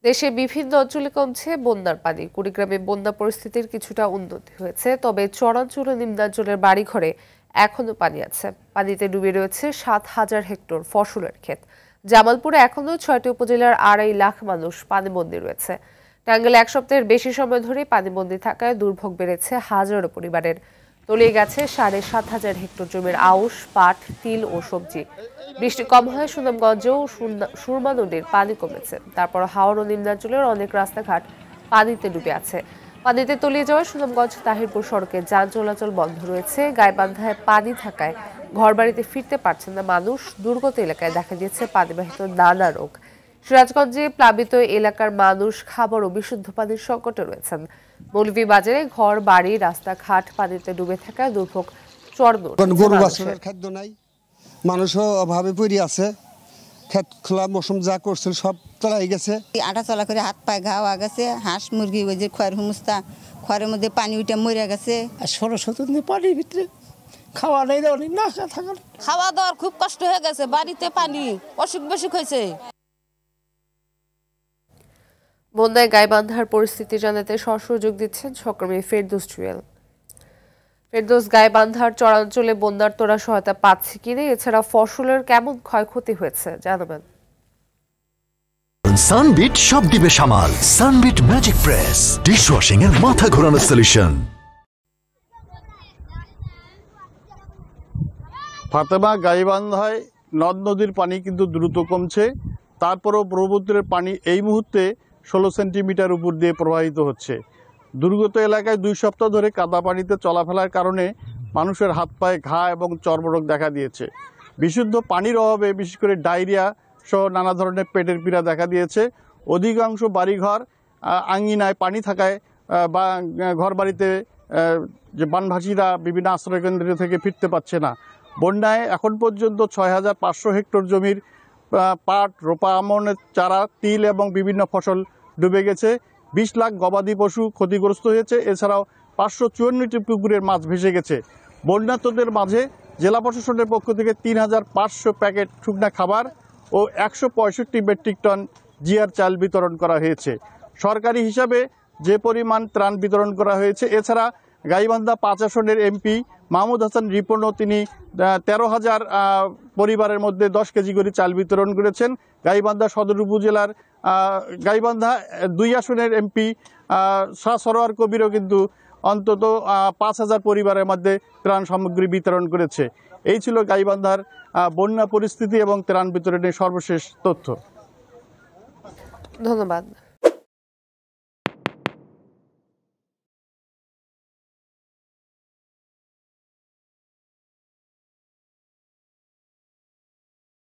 দেশে বিভিন্ন অঞ্চলে কমছে বন্যার পানি। কুড়িগ্রামে বন্যা পরিস্থিতির কিছুটা উন্নতি হয়েছে, তবে চরাঞ্চল ও নিম্নাঞ্চলের বাড়িঘরে এখনো পানি আছে। পানিতে ডুবে রয়েছে ৭,০০০ হেক্টর ফসলের ক্ষেত। জামালপুরে এখনো ৬টি উপজেলার ২.৫ লাখ মানুষ পানিবন্দী রয়েছে। টাঙ্গাইলে এক সপ্তাহের বেশি সময় ধরে পানিবন্দী থাকায় দুর্ভোগ বেড়েছে হাজারো পরিবারের। তলিয়ে গেছে ৭,৫০০ হেক্টর জমির আউশ, পাট, তিল ও সবজি। বৃষ্টি কম হয় সুনামগঞ্জেও সুরমা নদীর পানি কমেছে। তারপর হাওর ও নিম্নাঞ্চলের অনেক রাস্তাঘাট পানিতে ডুবে আছে। পানিতে তলিয়ে যাওয়া সুনামগঞ্জ তাহিরপুর সড়কে যান চলাচল বন্ধ রয়েছে। গাইবান্ধায় পানি থাকায় ঘরবাড়িতে ফিরতে পারছেন না মানুষ। দুর্গত এলাকায় দেখা দিয়েছে পানিবাহিত নানা রোগ। সিরাজগঞ্জে প্লাবিত এলাকার মানুষ খাবার ও বিশুদ্ধ পানির সংকটে রয়েছেন। মৌলভীবাজারে ঘর বাড়ি রাস্তাঘাট পানিতে ডুবে থাকায় দুর্ভোগ চরম। গরু বাছুরের খাদ্য নাই, মানুষও অভাবে পড়ে আছে। ক্ষেত খোলা মৌসুম যা করছিল সব তলায় গেছে। আটা চলা করে হাত পায়ে ঘাওয়া গেছে। হাঁস মুরগি ওই যে খয়ের হুমস্তা, খয়ের মধ্যে পানি উঠে মরে গেছে। আর ১৬-১৭ পানির ভিতরে খাওয়া নেই, অনেক না থাকা, খাওয়া দাওয়ার খুব কষ্ট হয়ে গেছে। বাড়িতে পানি, অসুখ বিসুখ হয়েছে। বন্যায় গাইবান্ধার পরিস্থিতি জানাতে সহযোগ দিচ্ছেন সহকর্মী ফেরদৌস জুয়েল। ফেরদৌস, গাইবান্ধার চরাঞ্চলে বন্যার তোরা সহায়তা পাচ্ছে কিনা, এছাড়া ফসলের কেমন ক্ষয়ক্ষতি হয়েছে জানাবেন। সানবিট সব দিবে সামাল। সানবিট ম্যাজিক প্রেস ডিশওয়াশিং এর মাথা ঘোরানো সলিউশন। ফাতেমা, গাইবান্ধায় নদ নদীর পানি কিন্তু দ্রুত কমছে। তারপরও ব্রহ্মপুত্রের পানি এই মুহূর্তে ১৬ সেন্টিমিটার উপর দিয়ে প্রবাহিত হচ্ছে। দুর্গত এলাকায় ২ সপ্তাহ ধরে কাদা পানিতে চলাফেরার কারণে মানুষের হাত পায়ে ঘা এবং চর্মরোগ দেখা দিয়েছে। বিশুদ্ধ পানির অভাবে বিশেষ করে ডায়রিয়া সহ নানা ধরনের পেটের পীড়া দেখা দিয়েছে। অধিকাংশ বাড়িঘর আঙ্গিনায় পানি থাকায় বা ঘর বাড়িতে যে বানভাসীরা বিভিন্ন আশ্রয়কেন্দ্র থেকে ফিরতে পারছে না। বন্যায় এখন পর্যন্ত ৬,৫০০ হেক্টর জমির পাট, রোপা আমনের চারা, তিল এবং বিভিন্ন ফসল ডুবে গেছে। ২০ লাখ গবাদি পশু ক্ষতিগ্রস্ত হয়েছে। এছাড়াও ৫৫৪টি পুকুরের মাছ ভেসে গেছে। বন্যার্তদের মাঝে জেলা প্রশাসনের পক্ষ থেকে ৩,৫০০ প্যাকেট শুকনা খাবার ও ১৬৫ মেট্রিক টন জিআর চাল বিতরণ করা হয়েছে। সরকারি হিসাবে যে পরিমাণ ত্রাণ বিতরণ করা হয়েছে, এছাড়া গাইবান্ধা ৫ আসনের এমপি মাহমুদ হাসান রিপনও তিনি ১৩,০০০ পরিবারের মধ্যে ১০ কেজি করে চাল বিতরণ করেছেন। গাইবান্ধা সদর উপজেলার গাইবান্ধা ২ আসনের এমপি শাহ সরোয়ার কবিরও কিন্তু অন্তত ৫,০০০ পরিবারের মধ্যে ত্রাণ সামগ্রী বিতরণ করেছে। এই ছিল গাইবান্ধার বন্যা পরিস্থিতি এবং ত্রাণ বিতরণের সর্বশেষ তথ্য। ধন্যবাদ।